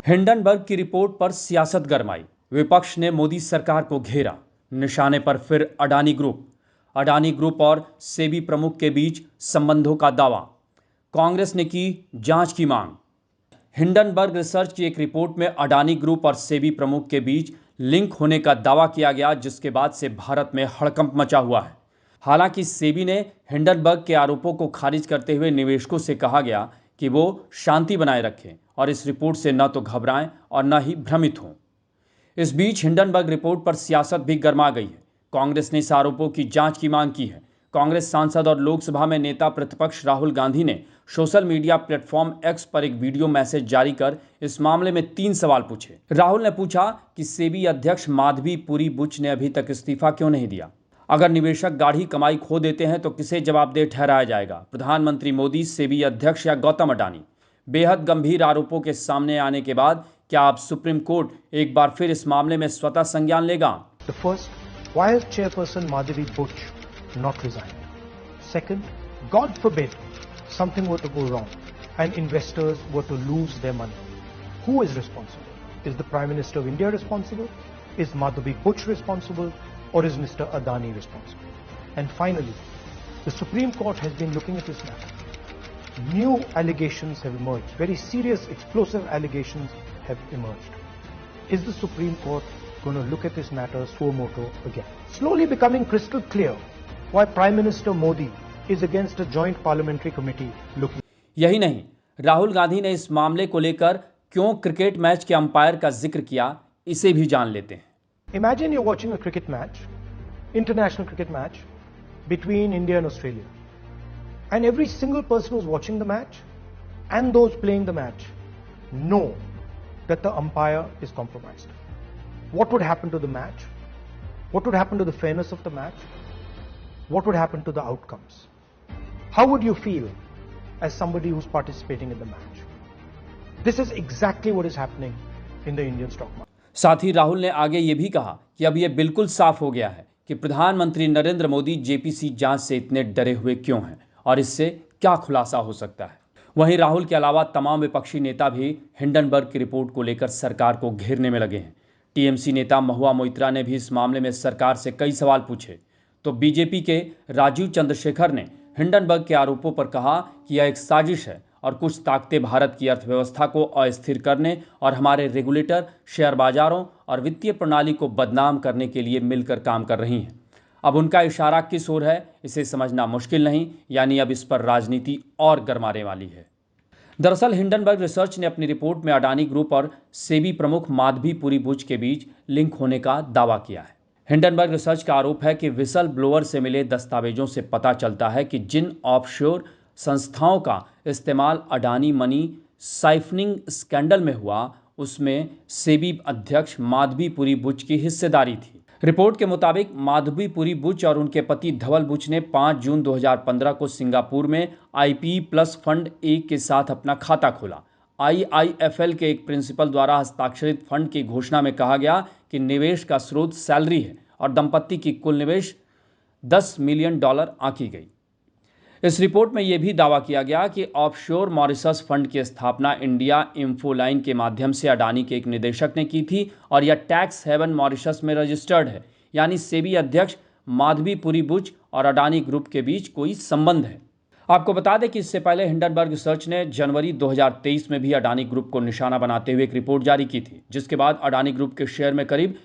Hindenburg की report पर सियासत गरमाई। विपक्ष ने मोदी सरकार को घेरा। निशाने पर फिर अडानी ग्रुप और सेबी प्रमुख के बीच संबंधों का दावा। कांग्रेस ने की जांच की मांग। हिंडनबर्ग रिसर्च की एक रिपोर्ट में अडानी ग्रुप और सेबी प्रमुख के बीच लिंक होने का दावा किया गया, जिसके बाद से भारत में हड़कंप मचा हुआ है। हालांकि सेबी ने हिंडनबर्ग के आरोपों को खारिज करते हुए निवेशकों से कहा गया कि वो शांति बनाए रखें और इस रिपोर्ट से न तो घबराएं और न ही भ्रमित हों। इस बीच हिंडनबर्ग रिपोर्ट पर सियासत भी गर्मा गई है। कांग्रेस ने इस आरोपों की जांच की मांग की है। कांग्रेस सांसद और लोकसभा में नेता प्रतिपक्ष राहुल गांधी ने सोशल मीडिया प्लेटफॉर्म एक्स पर एक वीडियो मैसेज जारी कर इस मामले में 3 सवाल पूछे। राहुल ने पूछा कि सेबी अध्यक्ष माधवी पुरी बुच ने अभी तक इस्तीफा क्यों नहीं दिया। अगर निवेशक गाढ़ी कमाई खो देते हैं तो किसे जवाबदेह ठहराया जाएगा, प्रधानमंत्री मोदी, सेबी अध्यक्ष या गौतम अडानी। बेहद गंभीर आरोपों के सामने आने के बाद क्या अब सुप्रीम कोर्ट एक बार फिर इस मामले में स्वतः संज्ञान लेगा? The first, why is Chairperson Madhavi Butch not resigning? Second, God forbid something were to go wrong and investors were to lose their money. Who is responsible? Is the Prime Minister of India responsible? Is Madhavi Butch responsible? Or is Mr. Adani responsible? And finally, the Supreme Court has been looking at this matter. New allegations have emerged. Very serious, explosive allegations have emerged. Is the Supreme Court going to look at this matter suo motu again? Slowly becoming crystal clear why Prime Minister Modi is against a joint parliamentary committee looking. यही नहीं, राहुल गांधी ने इस मामले को लेकर क्यों cricket match के umpire का जिक्र किया, इसे भी जान लेते हैं। Imagine you're watching a cricket match, international cricket match, between India and Australia. And every single person who's watching the match and those playing the match know that the umpire is compromised. What would happen to the match? What would happen to the fairness of the match? What would happen to the outcomes? How would you feel as somebody who's participating in the match? This is exactly what is happening in the Indian stock market. साथ ही राहुल ने आगे ये भी कहा कि अब ये बिल्कुल साफ हो गया है कि प्रधानमंत्री नरेंद्र मोदी जेपीसी जांच से इतने डरे हुए क्यों हैं और इससे क्या खुलासा हो सकता है। वहीं राहुल के अलावा तमाम विपक्षी नेता भी हिंडनबर्ग की रिपोर्ट को लेकर सरकार को घेरने में लगे हैं। टीएमसी नेता महुआ मोइत्रा ने भी इस मामले में सरकार से कई सवाल पूछे, तो बीजेपी के राजीव चंद्रशेखर ने हिंडनबर्ग के आरोपों पर कहा कि यह एक साजिश है और कुछ ताकतें भारत की अर्थव्यवस्था को अस्थिर करने और हमारे रेगुलेटर, शेयर बाजारों और वित्तीय प्रणाली को बदनाम करने के लिए मिलकर काम कर रही हैं। अब उनका इशारा किस ओर है, इसे समझना मुश्किल नहीं, यानी अब इस पर राजनीति और गरमाने वाली है। दरअसल हिंडनबर्ग रिसर्च ने अपनी रिपोर्ट में अडानी ग्रुप और सेबी प्रमुख माधवी पुरी बुच के बीच लिंक होने का दावा किया है। हिंडनबर्ग रिसर्च का आरोप है कि विसल ब्लोअर से मिले दस्तावेजों से पता चलता है कि जिन ऑफशोर संस्थाओं का इस्तेमाल अडानी मनी साइफनिंग स्कैंडल में हुआ, उसमें सेबी अध्यक्ष माधवी पुरी बुच की हिस्सेदारी थी। रिपोर्ट के मुताबिक माधवी पुरी बुच और उनके पति धवल बुच ने 5 जून 2015 को सिंगापुर में आईपी प्लस फंड ए के साथ अपना खाता खोला। आईआईएफएल के एक प्रिंसिपल द्वारा हस्ताक्षरित फंड की घोषणा में कहा गया कि निवेश का स्रोत सैलरी है और दंपत्ति की कुल निवेश $10 मिलियन आंकी गई। इस रिपोर्ट में यह भी दावा किया गया कि ऑफशोर मॉरिशस फंड की स्थापना इंडिया इंफोलाइन के माध्यम से अडानी के एक निदेशक ने की थी और यह टैक्स हेवन मॉरिशस में रजिस्टर्ड है, यानी सेबी अध्यक्ष माधवी पुरी बुच और अडानी ग्रुप के बीच कोई संबंध है। आपको बता दें कि इससे पहले हिंडनबर्ग रिसर्च ने जनवरी 2023 में भी अडानी ग्रुप को निशाना बनाते हुए एक रिपोर्ट जारी की थी, जिसके बाद अडानी ग्रुप के शेयर में करीब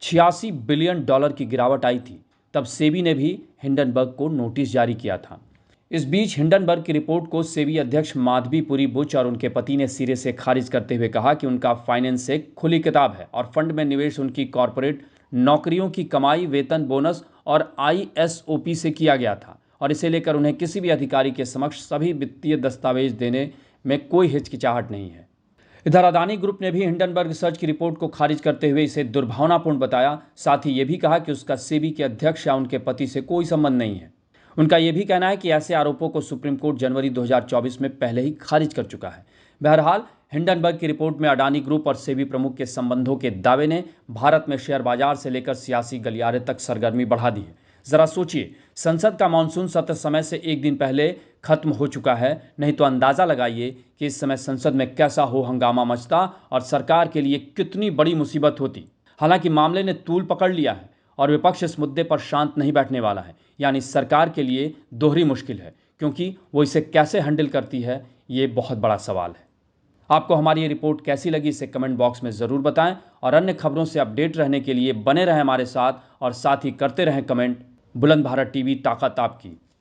$86 बिलियन की गिरावट आई थी। तब सेबी ने भी हिंडनबर्ग को नोटिस जारी किया था। इस बीच हिंडनबर्ग की रिपोर्ट को सेबी अध्यक्ष माधवी पुरी बुच और उनके पति ने सिरे से खारिज करते हुए कहा कि उनका फाइनेंस एक खुली किताब है और फंड में निवेश उनकी कॉरपोरेट नौकरियों की कमाई, वेतन, बोनस और आईएसओपी से किया गया था और इसे लेकर उन्हें किसी भी अधिकारी के समक्ष सभी वित्तीय दस्तावेज देने में कोई हिचकिचाहट नहीं है। इधर अडानी ग्रुप ने भी हिंडनबर्ग रिसर्च की रिपोर्ट को खारिज करते हुए इसे दुर्भावनापूर्ण बताया। साथ ही ये भी कहा कि उसका सेबी के अध्यक्ष या उनके पति से कोई संबंध नहीं है। उनका यह भी कहना है कि ऐसे आरोपों को सुप्रीम कोर्ट जनवरी 2024 में पहले ही खारिज कर चुका है। बहरहाल हिंडनबर्ग की रिपोर्ट में अडानी ग्रुप और सेबी प्रमुख के संबंधों के दावे ने भारत में शेयर बाजार से लेकर सियासी गलियारे तक सरगर्मी बढ़ा दी है। जरा सोचिए, संसद का मानसून सत्र समय से एक दिन पहले खत्म हो चुका है, नहीं तो अंदाजा लगाइए कि इस समय संसद में कैसा हो हंगामा मचता और सरकार के लिए कितनी बड़ी मुसीबत होती। हालांकि मामले ने तूल पकड़ लिया है और विपक्ष इस मुद्दे पर शांत नहीं बैठने वाला है, यानी सरकार के लिए दोहरी मुश्किल है, क्योंकि वो इसे कैसे हैंडल करती है, ये बहुत बड़ा सवाल है। आपको हमारी ये रिपोर्ट कैसी लगी, इसे कमेंट बॉक्स में ज़रूर बताएं और अन्य खबरों से अपडेट रहने के लिए बने रहें हमारे साथ और साथ ही करते रहें कमेंट। बुलंद भारत टीवी, ताकत आपकी।